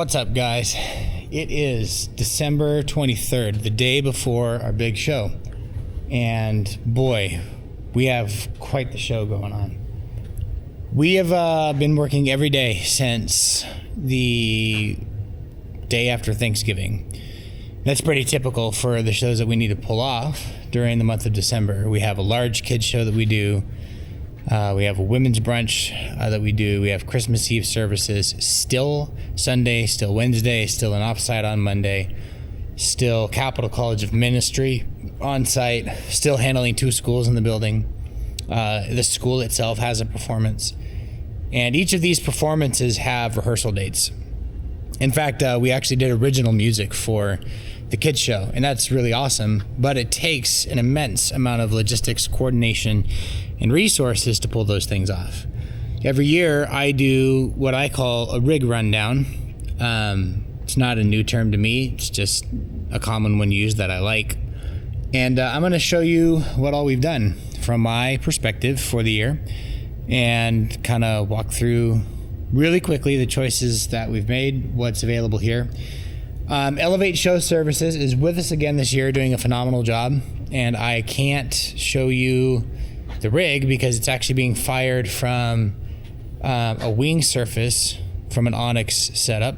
What's up, guys? It is December 23rd, the day before our big show. And boy, we have quite the show going on. We have been working every day since the day after Thanksgiving. That's pretty typical for the shows that we need to pull off during the month of December. We have a large kids show that we do. We have a women's brunch that we do. We have Christmas Eve services, still Sunday, still Wednesday, still an offsite on Monday, still Capital College of Ministry on site, still handling 2 schools in the building. The school itself has a performance. And each of these performances have rehearsal dates. In fact, we actually did original music for the kids show, and that's really awesome, but it takes an immense amount of logistics, coordination, and resources to pull those things off. Every year I do what I call a rig rundown. It's not a new term to me, it's just a common one used that I like. And I'm going to show you what all we've done from my perspective for the year and kind of walk through really quickly the choices that we've made, what's available here. Elevate Show Services is with us again this year, doing a phenomenal job, and I can't show you the rig because it's actually being fired from a wing surface from an Onyx setup,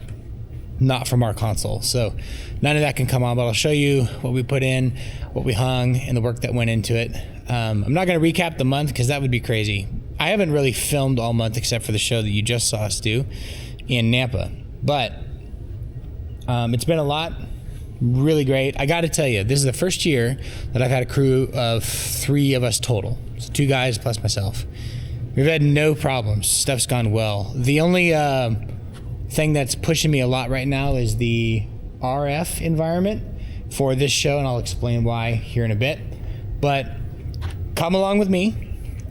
not from our console. So none of that can come on, but I'll show you what we put in, what we hung, and the work that went into it. I'm not going to recap the month because that would be crazy. I haven't really filmed all month except for the show that you just saw us do in Nampa, but it's been a lot, really great. I got to tell you, this is the first year that I've had a crew of 3 of us total. So 2 guys plus myself. We've had no problems. Stuff's gone well. The only thing that's pushing me a lot right now is the RF environment for this show, and I'll explain why here in a bit. But come along with me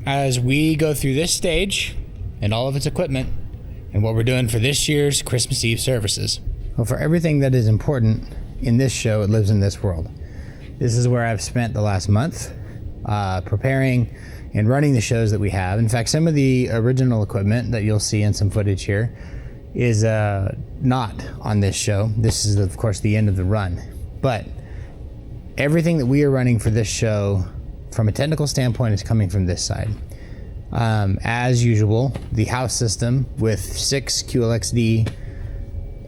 as we go through this stage and all of its equipment and what we're doing for this year's Christmas Eve services. Well, for everything that is important in this show, it lives in this world. This is where I've spent the last month preparing and running the shows that we have. In fact, some of the original equipment that you'll see in some footage here is not on this show. This is, of course, the end of the run. But everything that we are running for this show from a technical standpoint is coming from this side. As usual, the house system with 6 QLXD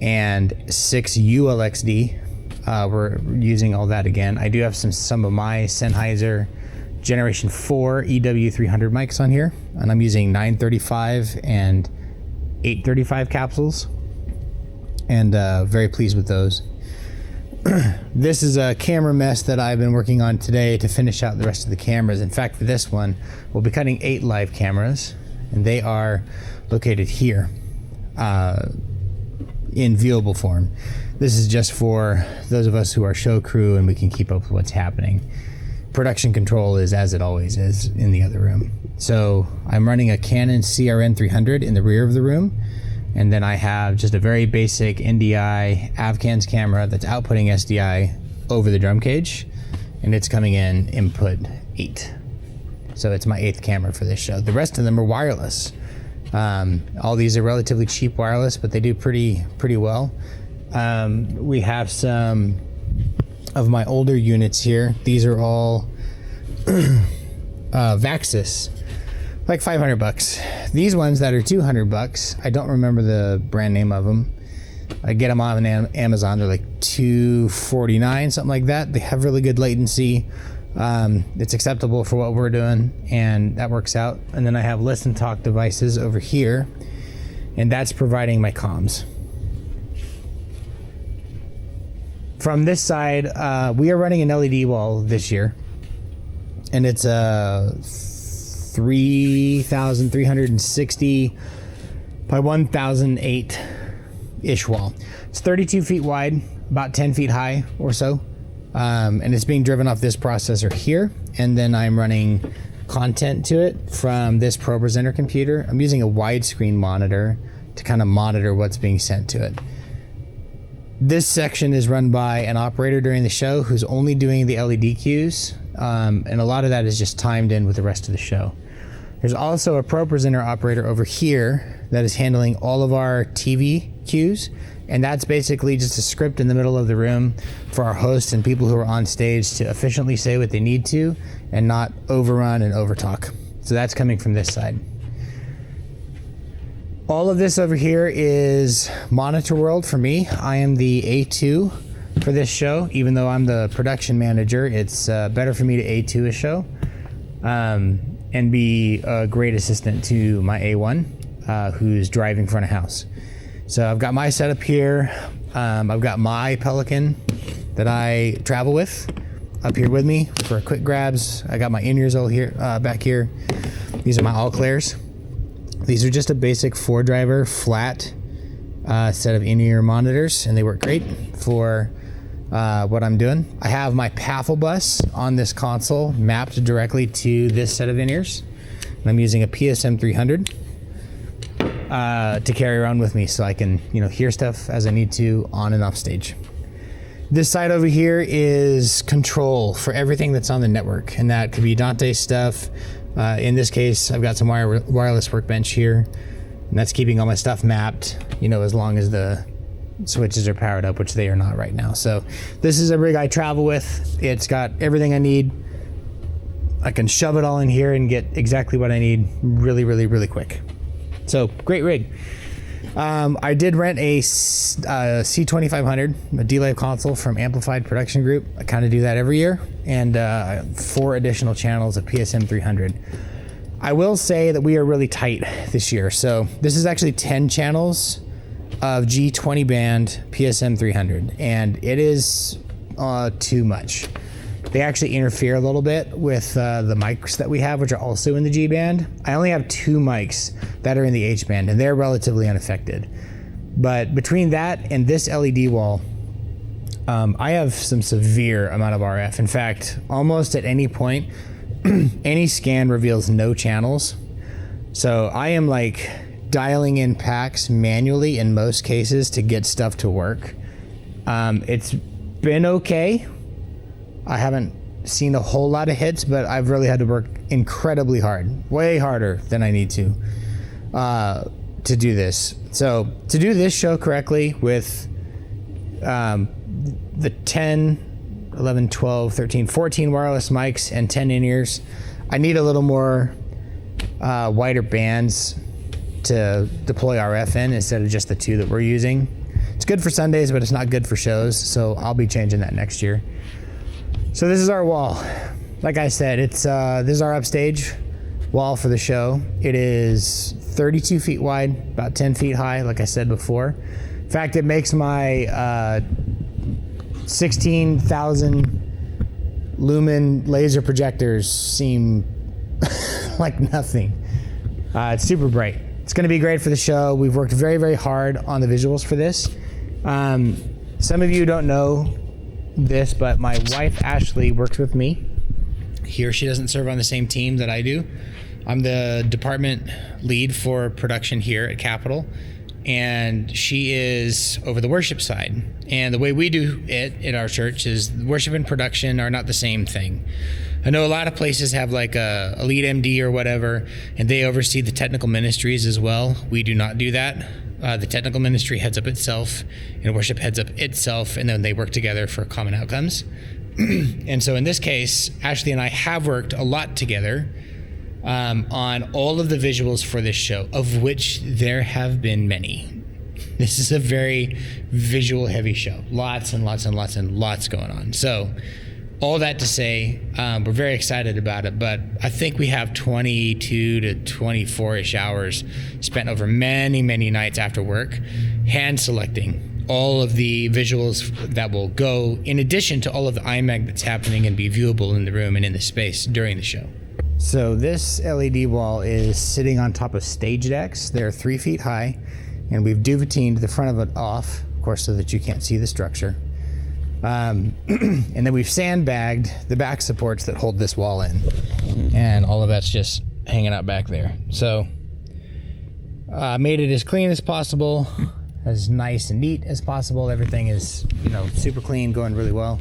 and 6 ULXD. We're using all that again. I do have some of my Sennheiser Generation 4 EW300 mics on here, and I'm using 935 and 835 capsules, and very pleased with those. This is a camera mess that I've been working on today to finish out the rest of the cameras. In fact, for this one, we'll be cutting 8 live cameras, and they are located here in viewable form. This is just for those of us who are show crew and we can keep up with what's happening. Production control is as it always is in the other room. So I'm running a Canon CRN 300 in the rear of the room, and then I have just a very basic NDI Avcans camera that's outputting SDI over the drum cage, and it's coming in input 8. So it's my 8th camera for this show. The rest of them are wireless. All these are relatively cheap wireless, but they do pretty well. We have some of my older units here. These are all Vaxis, like $500. These ones that are $200, I don't remember the brand name of them. I get them on Amazon. They're like $249, something like that. They have really good latency. It's acceptable for what we're doing, and that works out. And then I have listen talk devices over here, and that's providing my comms. From this side, we are running an LED wall this year, and it's a 3,360 by 1,008-ish wall. It's 32 feet wide, about 10 feet high or so, and it's being driven off this processor here, and then I'm running content to it from this ProPresenter computer. I'm using a widescreen monitor to kind of monitor what's being sent to it. This section is run by an operator during the show who's only doing the LED cues, and a lot of that is just timed in with the rest of the show. There's also a ProPresenter operator over here that is handling all of our TV cues And that's basically just a script in the middle of the room for our hosts and people who are on stage to efficiently say what they need to and not overrun and overtalk. So that's coming from this side. All of this over here is Monitor World for me. I am the A2 for this show. Even though I'm the production manager, it's better for me to A2 a show and be a great assistant to my A1 who's driving front of house. So I've got my setup here. I've got my Pelican that I travel with up here with me for quick grabs. I got my in-ears all here, back here. These are my all-clairs. These are just a basic 4-driver flat set of in-ear monitors, and they work great for what I'm doing. I have my Paffle bus on this console mapped directly to this set of in-ears. And I'm using a PSM 300 to carry around with me so I can, hear stuff as I need to on and off stage. This side over here is control for everything that's on the network, and that could be Dante's stuff. In this case, I've got some wireless workbench here, and that's keeping all my stuff mapped, as long as the switches are powered up, which they are not right now. So this is a rig I travel with. It's got everything I need. I can shove it all in here and get exactly what I need really, really, really quick. So great rig. I did rent a C2500, a D-Lave console from Amplified Production Group. I kind of do that every year, and 4 additional channels of PSM 300. I will say that we are really tight this year. So this is actually 10 channels of G20 band PSM 300, and it is too much. They actually interfere a little bit with the mics that we have, which are also in the G band. I only have 2 mics that are in the H band, and they're relatively unaffected. But between that and this LED wall, I have some severe amount of RF. In fact, almost at any point, any scan reveals no channels. So I am like dialing in packs manually in most cases to get stuff to work. It's been okay. I haven't seen a whole lot of hits, but I've really had to work incredibly hard, way harder than I need to do this. So to do this show correctly with the 10, 11, 12, 13, 14 wireless mics and 10 in-ears, I need a little more wider bands to deploy RF in instead of just the 2 that we're using. It's good for Sundays, but it's not good for shows, so I'll be changing that next year. So this is our wall. Like I said, it's this is our upstage wall for the show. It is 32 feet wide, about 10 feet high, like I said before. In fact, it makes my 16,000 lumen laser projectors seem like nothing. It's super bright. It's going to be great for the show. We've worked very, very hard on the visuals for this. Some of you don't know this, but my wife Ashley works with me here. She doesn't serve on the same team that I do. I'm the department lead for production here at Capitol, and she is over the worship side. And the way we do it at our church is worship and production are not the same thing. I know a lot of places have like a lead MD or whatever, and they oversee the technical ministries as well. We do not do that. The technical ministry heads up itself, and worship heads up itself, and then they work together for common outcomes. And so in this case, Ashley and I have worked a lot together on all of the visuals for this show, of which there have been many. This is a very visual heavy show. Lots and lots and lots and lots going on. So all that to say, we're very excited about it, but I think we have 22 to 24-ish hours spent over many, many nights after work, hand selecting all of the visuals that will go in addition to all of the IMAG that's happening and be viewable in the room and in the space during the show. So this LED wall is sitting on top of stage decks. They're 3 feet high, and we've duvetined the front of it off, of course, so that you can't see the structure. And then we've sandbagged the back supports that hold this wall in, and all of that's just hanging out back there. So made it as clean as possible, as nice and neat as possible. Everything is, super clean, going really well.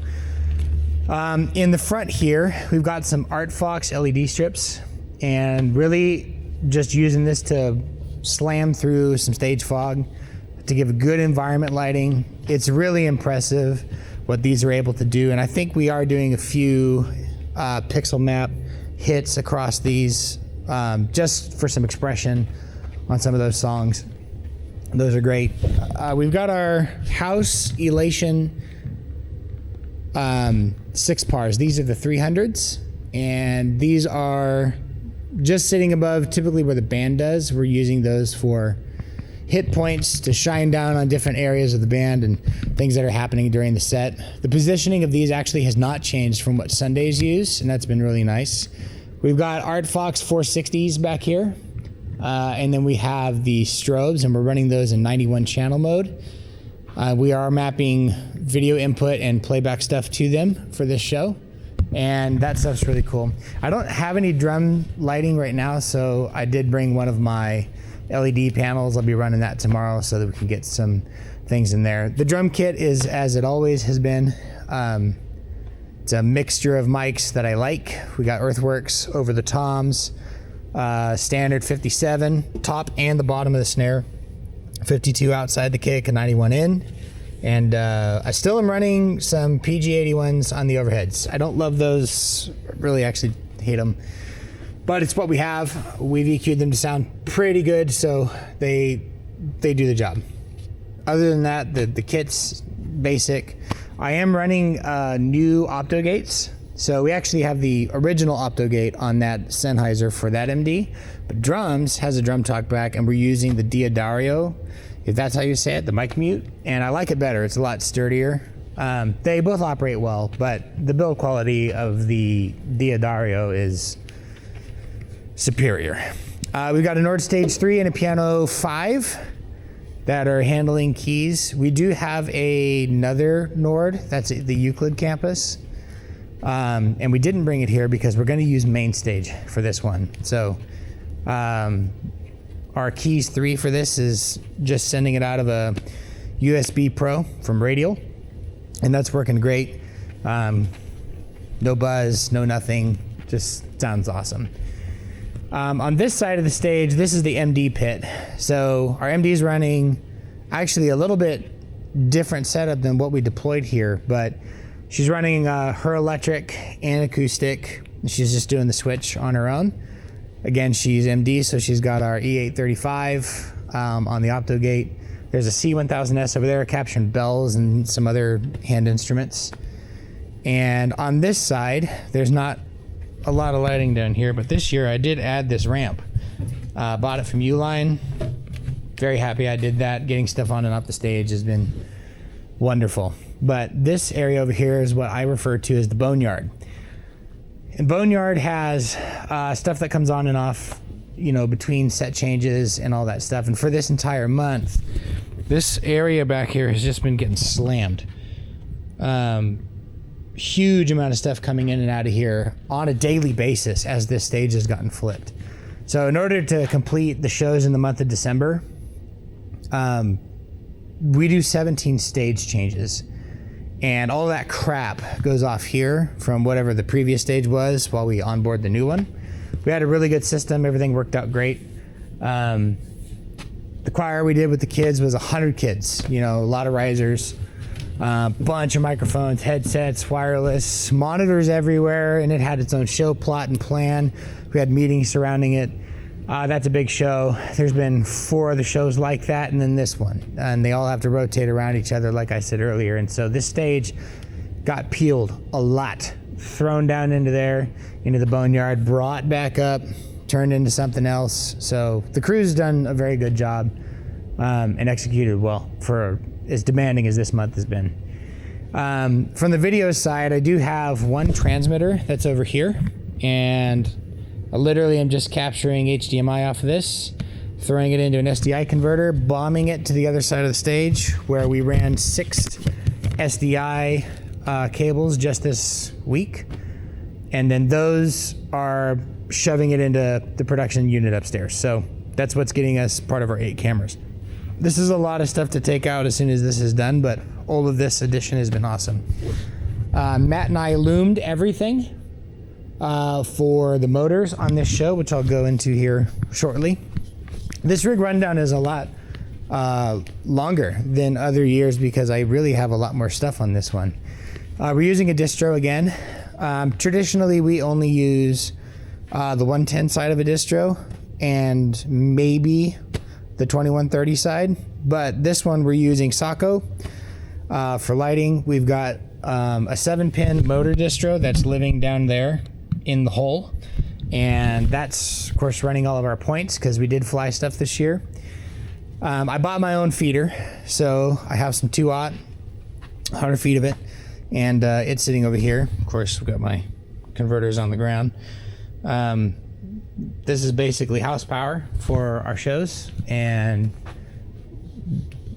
In the front here, we've got some Art Fox LED strips, and really just using this to slam through some stage fog to give good environment lighting. It's really impressive what these are able to do, and I think we are doing a few pixel map hits across these just for some expression on some of those songs. Those are great. We've got our House Elation 6 pars. These are the 300s, and these are just sitting above typically where the band does. We're using those for hit points to shine down on different areas of the band and things that are happening during the set. The positioning of these actually has not changed from what Sundays use, and that's been really nice. We've got Art Fox 460s back here, and then we have the strobes, and we're running those in 91 channel mode. We are mapping video input and playback stuff to them for this show, and that stuff's really cool. I don't have any drum lighting right now, so I did bring one of my LED panels. I'll be running that tomorrow so that we can get some things in there. The drum kit is as it always has been. It's a mixture of mics that I like. We got Earthworks over the toms, standard 57, top and the bottom of the snare, 52 outside the kick, and 91 in. And I still am running some PG81s on the overheads. I don't love those, really actually hate them, but it's what we have. We've EQ'd them to sound pretty good, so they do the job. Other than that, the kit's basic. I am running new opto gates. So we actually have the original opto gate on that Sennheiser for that MD, but drums has a drum talkback, and we're using the Teardown, if that's how you say it, the mic mute, and I like it better. It's a lot sturdier. They both operate well, but the build quality of the Teardown is superior. We've got a Nord Stage 3 and a Piano 5 that are handling keys. We do have another Nord that's at the Euclid campus. And we didn't bring it here because we're going to use main stage for this one. So our keys 3 for this is just sending it out of a USB Pro from Radial, and that's working great. No buzz, no nothing, just sounds awesome. On this side of the stage, this is the MD pit. So our MD is running actually a little bit different setup than what we deployed here, but she's running her electric and acoustic. She's just doing the switch on her own. Again, she's MD, so she's got our E835 on the opto gate. There's a C1000S over there capturing bells and some other hand instruments. And on this side, there's not a lot of lighting down here, but this year I did add this ramp. Bought it from Uline. Very happy I did that. Getting stuff on and off the stage has been wonderful. But this area over here is what I refer to as the boneyard. And boneyard has stuff that comes on and off, you know, between set changes and all that stuff. And for this entire month, this area back here has just been getting slammed. Huge amount of stuff coming in and out of here on a daily basis as this stage has gotten flipped. So in order to complete the shows in the month of December, we do 17 stage changes. And all that crap goes off here from whatever the previous stage was while we onboard the new one. We had a really good system. Everything worked out great. The choir we did with the kids was 100 kids. You know, a lot of risers, bunch of microphones, headsets, wireless, monitors everywhere, and it had its own show plot and plan. We had meetings surrounding it. That's a big show. There's been 4 other shows like that, and then this one. And they all have to rotate around each other, like I said earlier. And so this stage got peeled a lot, thrown down into there, into the boneyard, brought back up, turned into something else. So the crew's done a very good job and executed well for as demanding as this month has been. From the video side, I do have one transmitter that's over here, and I literally am just capturing HDMI off of this, throwing it into an SDI converter, bombing it to the other side of the stage where we ran 6 SDI cables just this week. And then those are shoving it into the production unit upstairs. So that's what's getting us part of our 8 cameras. This is a lot of stuff to take out as soon as this is done, but all of this addition has been awesome. Matt and I loomed everything for the motors on this show, which I'll go into here shortly. This rig rundown is a lot longer than other years because I really have a lot more stuff on this one. We're using a distro again. Traditionally, we only use the 110 side of a distro and maybe the 2130 side, but this one we're using Sako for lighting. We've got a 7-pin motor distro that's living down there in the hole, and that's of course running all of our points because we did fly stuff this year. I bought my own feeder, so I have some 2-aught, 100 feet of it, and it's sitting over here. Of course, we've got my converters on the ground. This is basically house power for our shows, and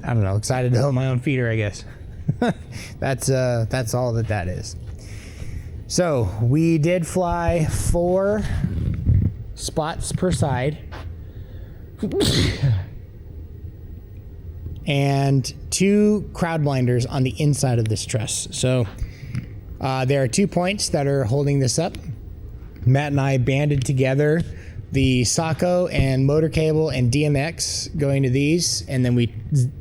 I don't know, excited to own my own feeder, I guess. That's all that is. So we did fly 4 spots per side and 2 crowd blinders on the inside of this truss. So there are 2 points that are holding this up. Matt and I banded together the Sako and motor cable and DMX going to these, and then we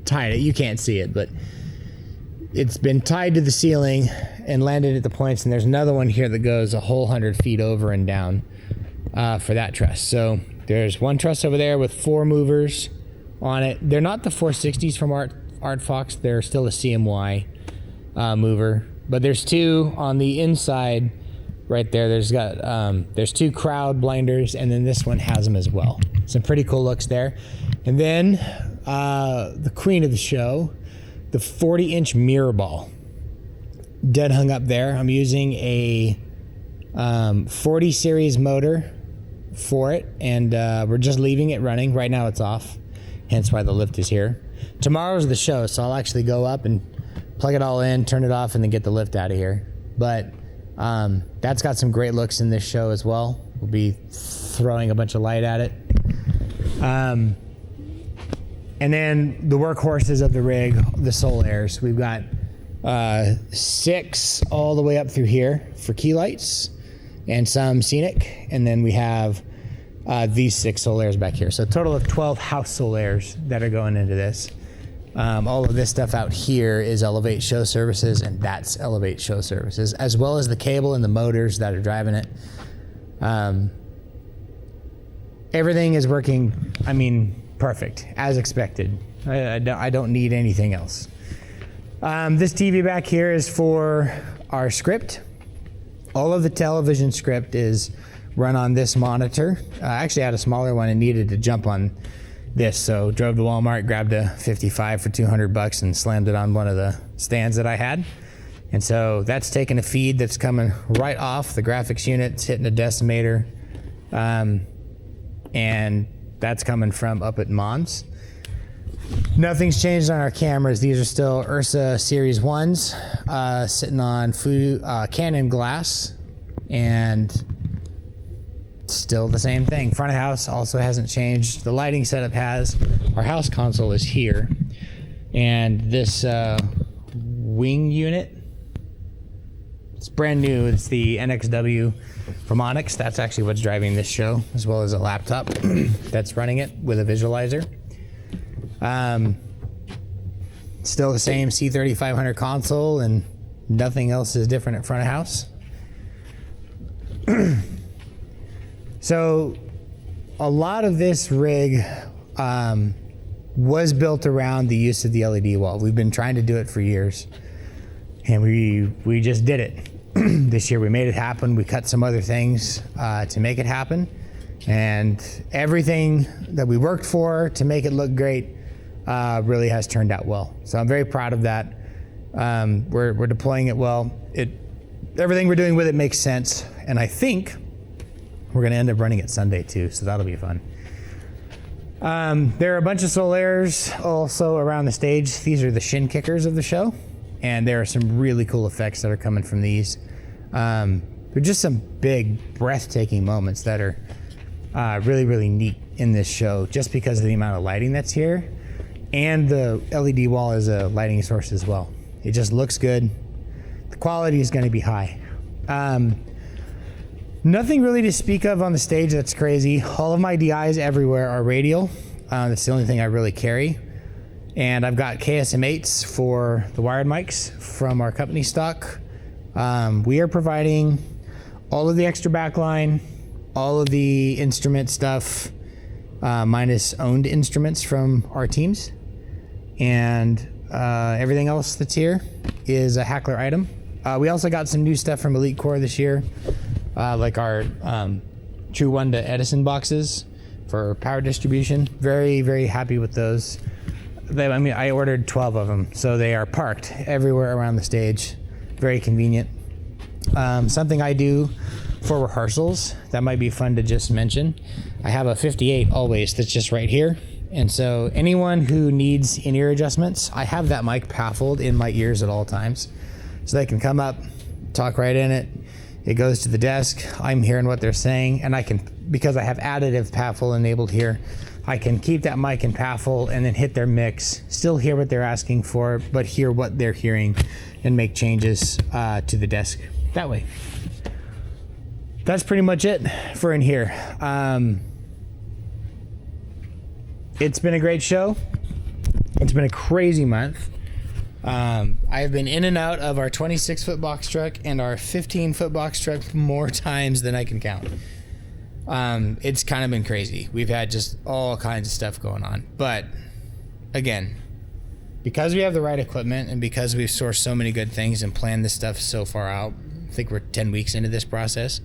tied it. You can't see it, but it's been tied to the ceiling and landed at the points, and there's another one here that goes a whole 100 feet over and down for that truss. So there's one truss over there with 4 movers on it. They're not the 460s from Art Fox. They're still a CMY mover, but there's 2 on the inside right there. There's 2 crowd blinders, and then this one has them as well. Some pretty cool looks there. And then the queen of the show, the 40-inch mirror ball, dead hung up there. I'm using a 40 series motor for it, and we're just leaving it running. Right now it's off, hence why the lift is here. Tomorrow's the show, so I'll actually go up and plug it all in, turn it off, and then get the lift out of here. But that's got some great looks in this show as well. We'll be throwing a bunch of light at it. And then the workhorses of the rig, the Solairs. We've got 6 all the way up through here for key lights and some scenic. And then we have these 6 Solairs back here. So a total of 12 house Solairs that are going into this. All of this stuff out here is Elevate Show Services, and that's Elevate Show Services, as well as the cable and the motors that are driving it. Everything is working, perfect, as expected. I don't need anything else. This TV back here is for our script. All of the television script is run on this monitor. I actually had a smaller one and needed to jump on this, so drove to Walmart, grabbed a 55 for $200 and slammed it on one of the stands that I had. And so that's taking a feed that's coming right off the graphics unit. It's hitting a decimator, and that's coming from up at Mons. Nothing's changed on our cameras. These are still Ursa Series 1s, sitting on Canon glass, and still the same thing. Front of house also hasn't changed. The lighting setup has. Our house console is here, and this wing unit, it's brand new. It's the NXW from Onyx. That's actually what's driving this show, as well as a laptop that's running it with a visualizer. Still the same C3500 console, and nothing else is different at front of house. So a lot of this rig was built around the use of the LED wall. We've been trying to do it for years, and we just did it. This year we made it happen. We cut some other things to make it happen, and everything that we worked for to make it look great really has turned out well. So I'm very proud of that. We're deploying it well. Everything we're doing with it makes sense, and I think we're going to end up running it Sunday too, so that'll be fun. There are a bunch of Solairs also around the stage. These are the shin kickers of the show, and there are some really cool effects that are coming from these. They're just some big, breathtaking moments that are really, really neat in this show, just because of the amount of lighting that's here, and the LED wall is a lighting source as well. It just looks good. The quality is going to be high. Nothing really to speak of on the stage that's crazy. All of my DIs everywhere are radial. That's the only thing I really carry. And I've got KSM8s for the wired mics from our company stock. We are providing all of the extra backline, all of the instrument stuff, minus owned instruments from our teams. And everything else that's here is a Hackler item. We also got some new stuff from Elite Core this year, like our True 1 to Edison boxes for power distribution. Very, very happy with those. I ordered 12 of them, so they are parked everywhere around the stage. Very convenient. Something I do for rehearsals that might be fun to just mention. I have a 58 always that's just right here. And so anyone who needs in-ear adjustments, I have that mic baffled in my ears at all times. So they can come up, talk right in it. It goes to the desk. I'm hearing what they're saying, and I can, because I have additive baffle enabled here, I can keep that mic in baffle and then hit their mix, still hear what they're asking for, but hear what they're hearing and make changes to the desk that way. That's pretty much it for in here. It's been a great show. It's been a crazy month. I've been in and out of our 26-foot box truck and our 15-foot box truck more times than I can count. It's kind of been crazy. We've had just all kinds of stuff going on. But again, because we have the right equipment and because we've sourced so many good things and planned this stuff so far out, I think we're 10 weeks into this process.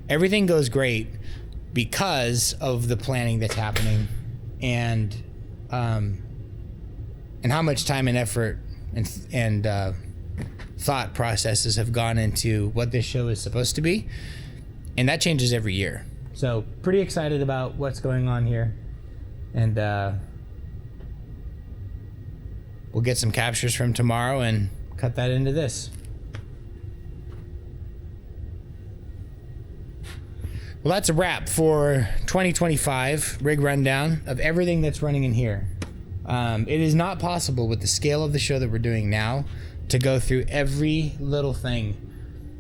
Everything goes great because of the planning that's happening and how much time and effort and thought processes have gone into what this show is supposed to be, and that changes every year. So pretty excited about what's going on here, and we'll get some captures from tomorrow and cut that into this. Well, that's a wrap for 2025 rig rundown of everything that's running in here. It is not possible with the scale of the show that we're doing now to go through every little thing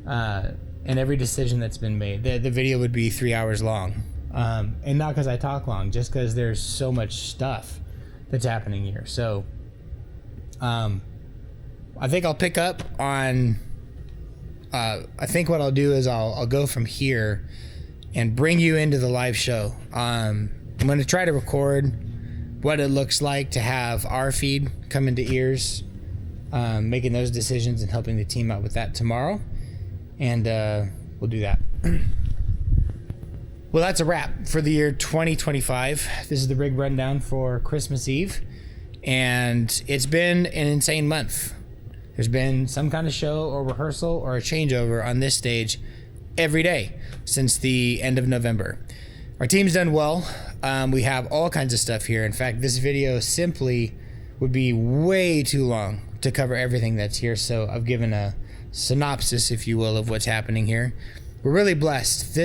and every decision that's been made. The video would be 3 hours long. And not because I talk long, just because there's so much stuff that's happening here. So I think I'll pick up on, I think what I'll do is I'll go from here and bring you into the live show. I'm going to try to record what it looks like to have our feed come into ears, making those decisions and helping the team out with that tomorrow. And we'll do that. Well, that's a wrap for the year 2025. This is the rig rundown for Christmas Eve. And it's been an insane month. There's been some kind of show or rehearsal or a changeover on this stage every day since the end of November. Our team's done well. We have all kinds of stuff here. In fact, this video simply would be way too long to cover everything that's here. So I've given a synopsis, if you will, of what's happening here. We're really blessed.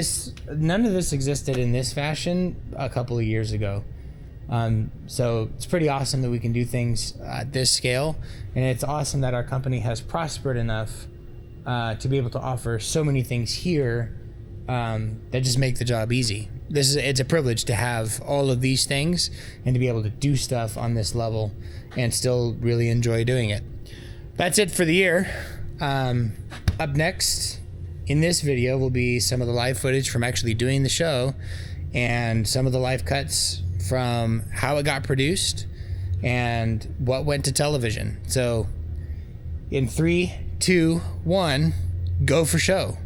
None of this existed in this fashion a couple of years ago. So it's pretty awesome that we can do things at this scale. And it's awesome that our company has prospered enough to be able to offer so many things here that just make the job easy. It's a privilege to have all of these things and to be able to do stuff on this level and still really enjoy doing it. That's it for the year. Up next in this video will be some of the live footage from actually doing the show and some of the live cuts from how it got produced and what went to television. So in 3, 2, 1, go for show.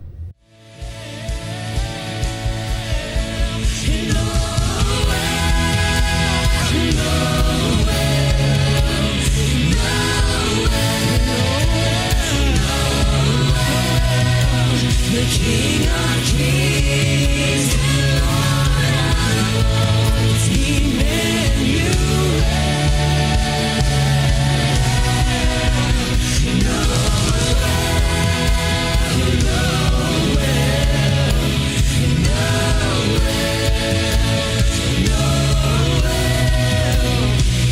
The King of Kings and Lord of Lords, Emmanuel.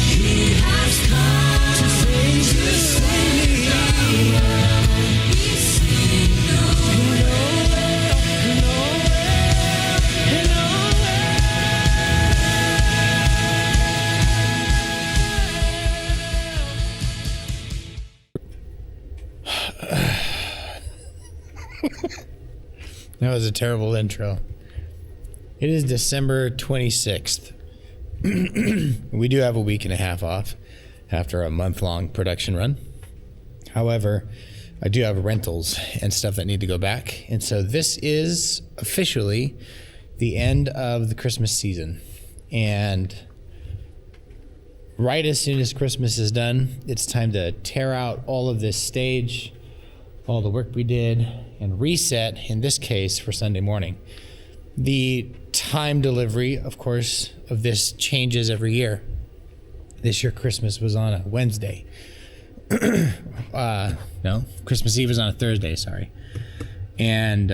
He has come to save you, save me. We sing Noel. That was a terrible intro. It is December 26th. We do have a week and a half off after a month-long production run. However, I do have rentals and stuff that need to go back. And so this is officially the end of the Christmas season. And right as soon as Christmas is done, it's time to tear out all of this stage, all the work we did, and reset, in this case, for Sunday morning. The time delivery, of course, of this changes every year. This year, Christmas was on a Wednesday. No, Christmas Eve was on a Thursday, sorry. And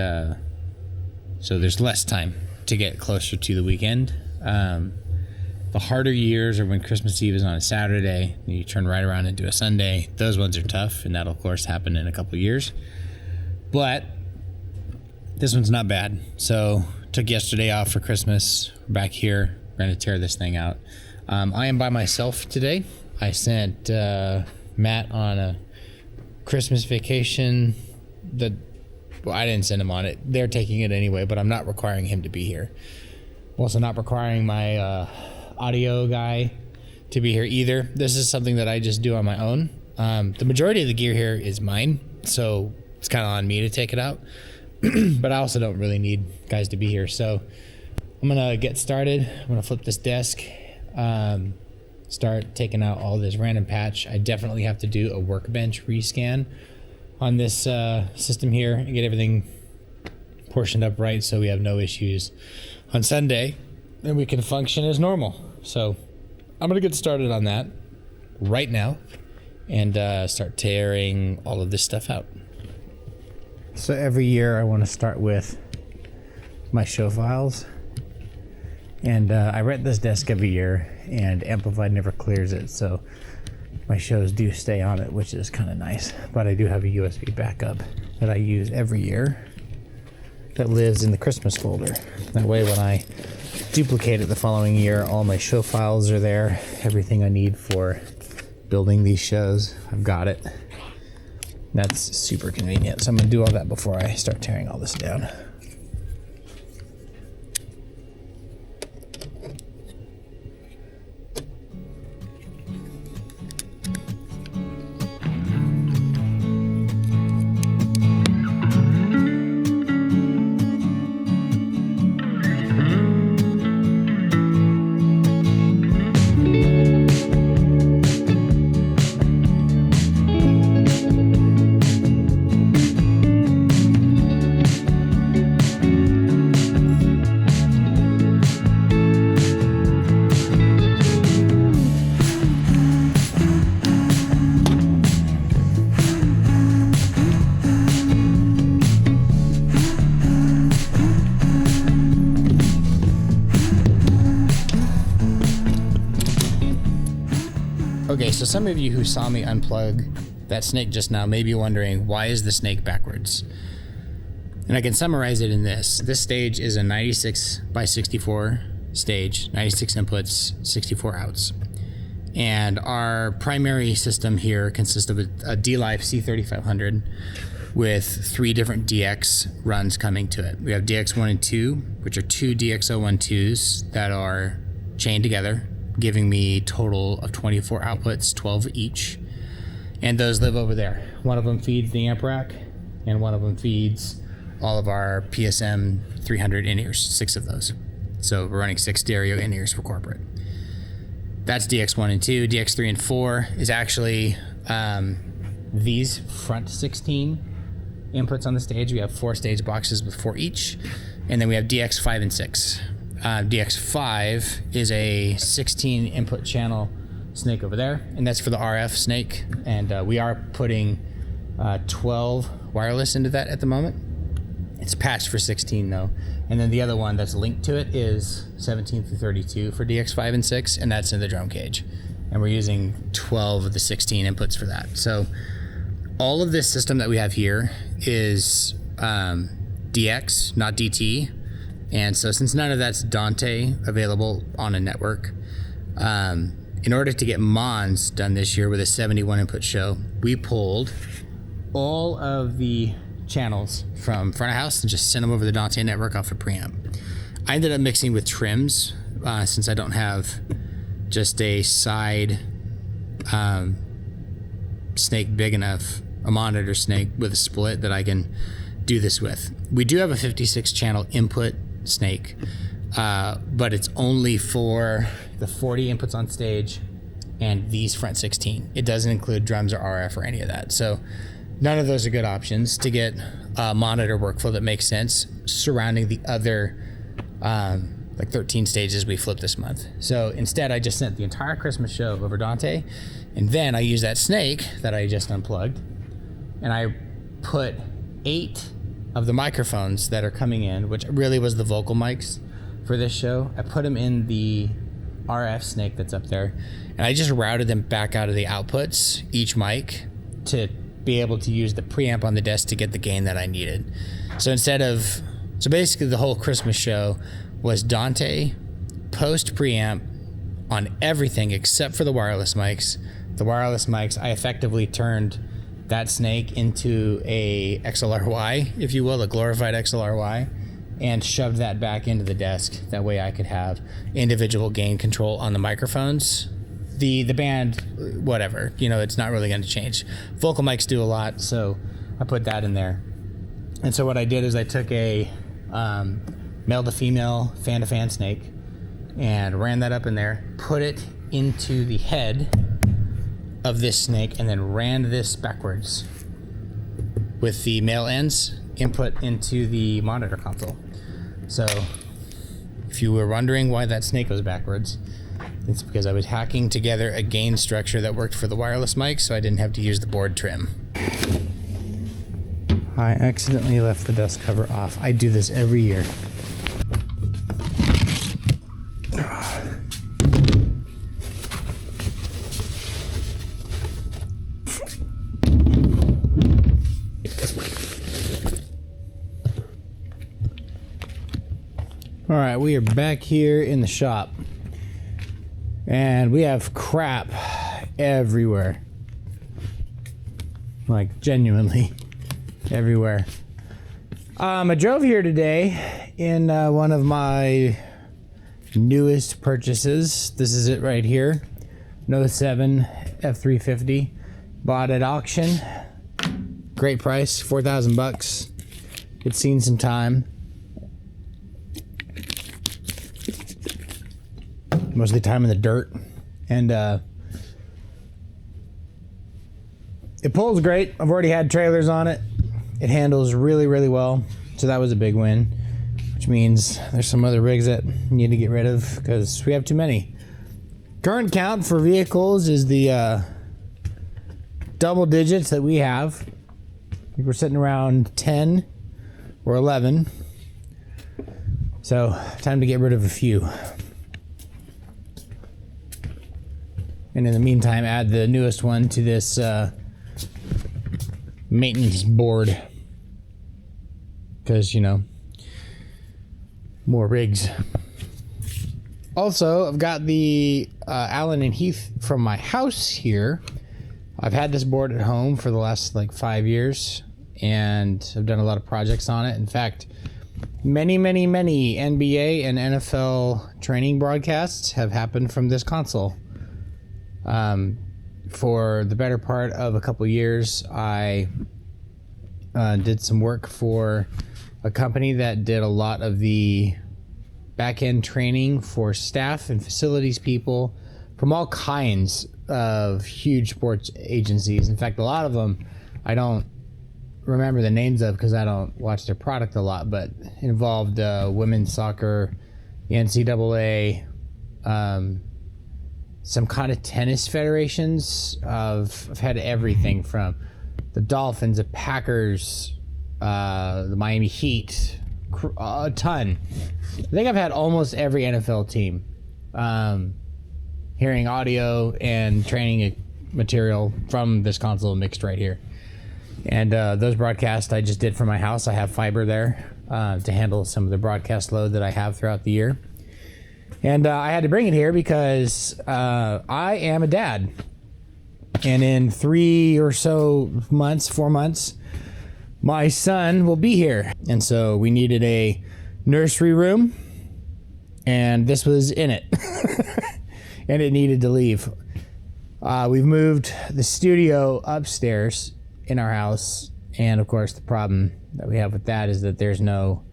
so there's less time to get closer to the weekend. The harder years are when Christmas Eve is on a Saturday, and you turn right around into a Sunday. Those ones are tough, and that'll, of course, happen in a couple years. But this one's not bad. So took yesterday off for Christmas. We're back here. We're going to tear this thing out. I am by myself today. I sent Matt on a Christmas vacation. I didn't send him on it. They're taking it anyway, but I'm not requiring him to be here. Also not requiring my audio guy to be here either. This is something that I just do on my own. The majority of the gear here is mine, so it's kind of on me to take it out. But I also don't really need guys to be here. So I'm going to get started. I'm going to flip this desk, start taking out all this random patch. I definitely have to do a workbench rescan on this system here and get everything portioned up right so we have no issues on Sunday and we can function as normal. So I'm going to get started on that right now and start tearing all of this stuff out. So every year I want to start with my show files. And I rent this desk every year, and Amplified never clears it, so my shows do stay on it, which is kind of nice. But I do have a USB backup that I use every year that lives in the Christmas folder. That way when I duplicate it the following year, all my show files are there. Everything I need for building these shows, I've got it. That's super convenient. So I'm going to do all that before I start tearing all this down. Okay, so some of you who saw me unplug that snake just now may be wondering, why is the snake backwards? And I can summarize it in this. This stage is a 96 by 64 stage, 96 inputs, 64 outs. And our primary system here consists of a D-Life C3500 with 3 different DX runs coming to it. We have DX1 and 2, which are 2 DX012s that are chained together, giving me total of 24 outputs, 12 each. And those live over there. One of them feeds the amp rack, and one of them feeds all of our PSM 300 in-ears, 6 of those. So we're running 6 stereo in-ears for corporate. That's DX1 and 2. DX3 and 4 is actually these front 16 inputs on the stage. We have 4 stage boxes with 4 each. And then we have DX5 and 6. DX5 is a 16 input channel snake over there, and that's for the RF snake. And we are putting 12 wireless into that at the moment. It's patched for 16 though. And then the other one that's linked to it is 17 through 32 for DX5 and 6, and that's in the drum cage. And we're using 12 of the 16 inputs for that. So all of this system that we have here is DX, not DT. And so since none of that's Dante available on a network, in order to get Mons done this year with a 71 input show, we pulled all of the channels from front of house and just send them over the Dante network off a preamp. I ended up mixing with trims since I don't have just a side snake big enough, a monitor snake with a split that I can do this with. We do have a 56 channel input snake, but it's only for the 40 inputs on stage and these front 16. It doesn't include drums or RF or any of that. So none of those are good options to get a monitor workflow that makes sense surrounding the other like 13 stages we flipped this month. So instead I just sent the entire Christmas show over Dante, and then I used that snake that I just unplugged and I put 8 of the microphones that are coming in, which really was the vocal mics for this show. I put them in the RF snake that's up there, and I just routed them back out of the outputs, each mic, to be able to use the preamp on the desk to get the gain that I needed. So basically the whole Christmas show was Dante post preamp on everything except for the wireless mics. The wireless mics, I effectively turned that snake into a XLR-Y, if you will, a glorified XLR-Y, and shoved that back into the desk. That way I could have individual gain control on the microphones. The band, whatever, it's not really going to change. Vocal mics do a lot, so I put that in there. And so what I did is I took a male to female, fan to fan snake, and ran that up in there, put it into the head of this snake, and then ran this backwards with the male ends input into the monitor console. So if you were wondering why that snake was backwards, it's because I was hacking together a gain structure that worked for the wireless mic, so I didn't have to use the board trim. I accidentally left the dust cover off. I do this every year. All right, we are back here in the shop, and we have crap everywhere. Like, genuinely everywhere. I drove here today in one of my newest purchases. This is it right here. No 7 F350. Bought at auction. Great price, $4,000. It's seen some time. Most of the time in the dirt, and it pulls great. I've already had trailers on it. It handles really, really well, so that was a big win, which means there's some other rigs that we need to get rid of because we have too many. Current count for vehicles is the double digits that we have. I think we're sitting around 10 or 11, so time to get rid of a few. And in the meantime, add the newest one to this maintenance board. Because, more rigs. Also, I've got the Allen and Heath from my house here. I've had this board at home for the last 5 years, and I've done a lot of projects on it. In fact, many NBA and NFL training broadcasts have happened from this console. For the better part of a couple years, I did some work for a company that did a lot of the back-end training for staff and facilities people from all kinds of huge sports agencies. In fact, a lot of them I don't remember the names of because I don't watch their product a lot, but involved women's soccer, the NCAA, some kind of tennis federations. I've had everything from the Dolphins, the Packers, the Miami Heat, a ton. I think I've had almost every NFL team. Hearing audio and training material from this console mixed right here. And those broadcasts I just did from my house. I have fiber there to handle some of the broadcast load that I have throughout the year. And I had to bring it here because I am a dad. And in 4 months, my son will be here. And so we needed a nursery room, and this was in it. And it needed to leave. We've moved the studio upstairs in our house, and of course the problem that we have with that is that there's no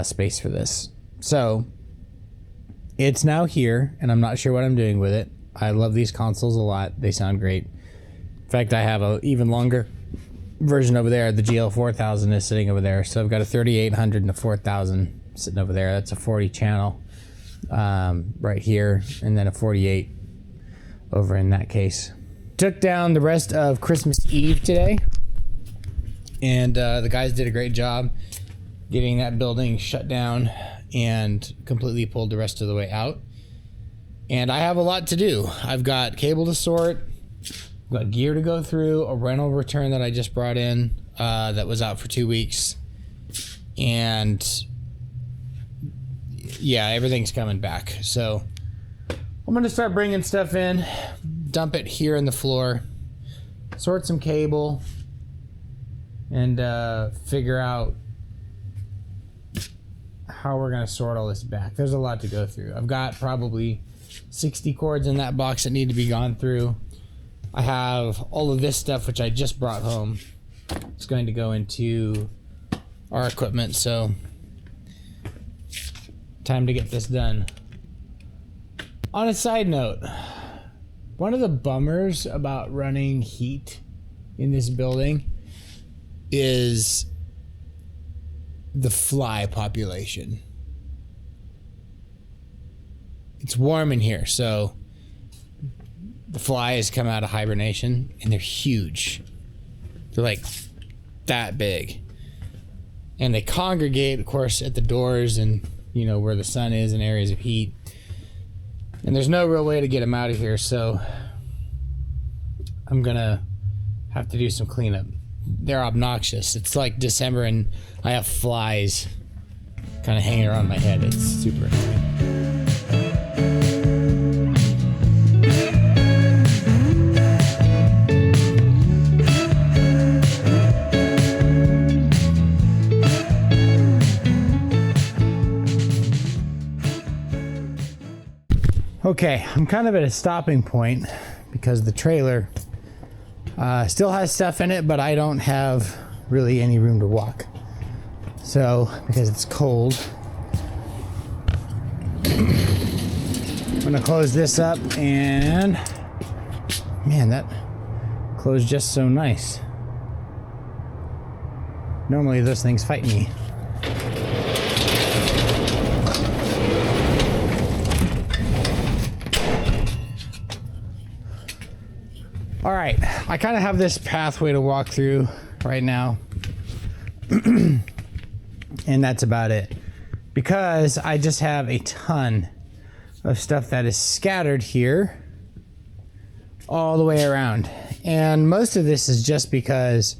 space for this. So it's now here, and I'm not sure what I'm doing with it. I love these consoles a lot. They sound great. In fact, I have an even longer version over there. The GL4000 is sitting over there. So I've got a 3800 and a 4000 sitting over there. That's a 40 channel right here, and then a 48 over in that case. Took down the rest of Christmas Eve today, and the guys did a great job getting that building shut down and completely pulled the rest of the way out. And I have a lot to do. I've got cable to sort, I've got gear to go through, a rental return that I just brought in that was out for 2 weeks, and yeah, everything's coming back. So I'm gonna start bringing stuff in, dump it here in the floor, sort some cable, and figure out how we're gonna sort all this back. There's a lot to go through. I've got probably 60 cords in that box that need to be gone through. I have all of this stuff which I just brought home. It's going to go into our equipment, so time to get this done. On a side note, one of the bummers about running heat in this building is the fly population. It's warm in here, so the flies come out of hibernation, and they're huge. They're like that big. And they congregate, of course, at the doors and, you know, where the sun is in areas of heat. And there's no real way to get them out of here, so I'm gonna have to do some cleanup. They're obnoxious. It's like December and I have flies kind of hanging around my head. It's super annoying. Okay, I'm kind of at a stopping point because the trailer still has stuff in it, but I don't have really any room to walk. So, because it's cold, I'm gonna close this up, and man, that closed just so nice. Normally those things fight me. All right, I kind of have this pathway to walk through right now. And that's about it. Because I just have a ton of stuff that is scattered here all the way around. And most of this is just because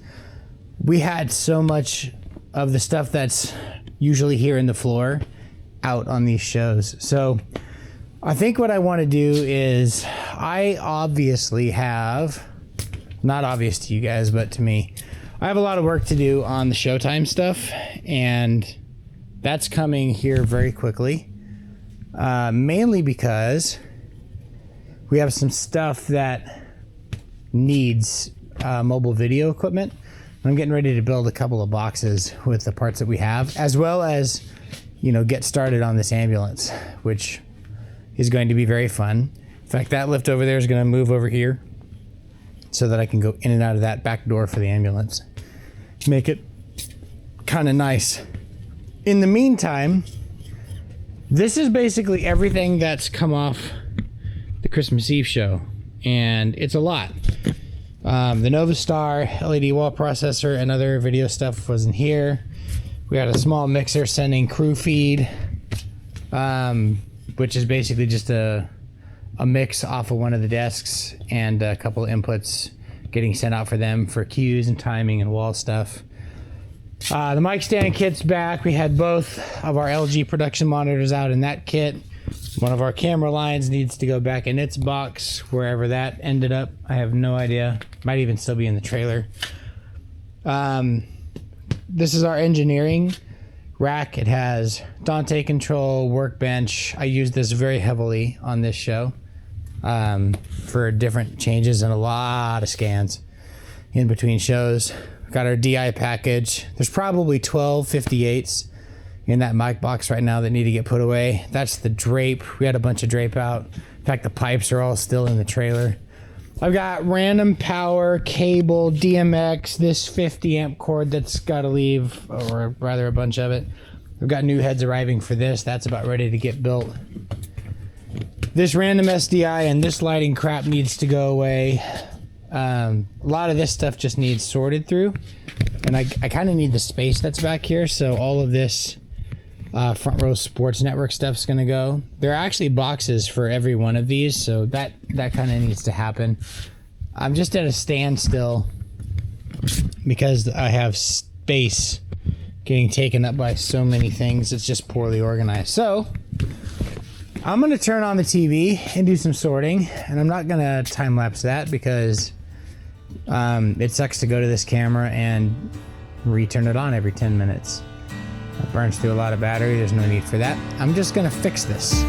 we had so much of the stuff that's usually here in the floor out on these shows. So I think what I want to do is, I obviously have, not obvious to you guys, but to me, I have a lot of work to do on the Showtime stuff, and that's coming here very quickly. Mainly because we have some stuff that needs mobile video equipment. I'm getting ready to build a couple of boxes with the parts that we have, as well as, you know, get started on this ambulance, which is going to be very fun. In fact, that lift over there is going to move over here so that I can go in and out of that back door for the ambulance. Make it kind of nice. In the meantime, this is basically everything that's come off the Christmas Eve show, and it's a lot. The Novastar LED wall processor and other video stuff was in here. We had a small mixer sending crew feed, which is basically just a mix off of one of the desks and a couple of inputs getting sent out for them for cues and timing and wall stuff. The mic stand kit's back. We had both of our LG production monitors out in that kit. One of our camera lines needs to go back in its box, wherever that ended up. I have no idea. Might even still be in the trailer. This is our engineering rack. It has Dante control, workbench. I use this very heavily on this show for different changes and a lot of scans in between shows. Got our DI package. There's probably 12 58s in that mic box right now that need to get put away. That's the drape. We had a bunch of drape out. In fact, the pipes are all still in the trailer. I've got random power, cable, DMX, this 50 amp cord that's got to leave, or rather a bunch of it. We've got new heads arriving for this. That's about ready to get built. This random SDI and this lighting crap needs to go away. A lot of this stuff just needs sorted through. And I kind of need the space that's back here, so all of this Front Row Sports Network stuff's going to go. There are actually boxes for every one of these, so that kind of needs to happen. I'm just at a standstill because I have space getting taken up by so many things. It's just poorly organized. So I'm going to turn on the TV and do some sorting, and I'm not going to time lapse that because it sucks to go to this camera and return it on every 10 minutes. It burns through a lot of battery. There's no need for that. I'm just going to fix this.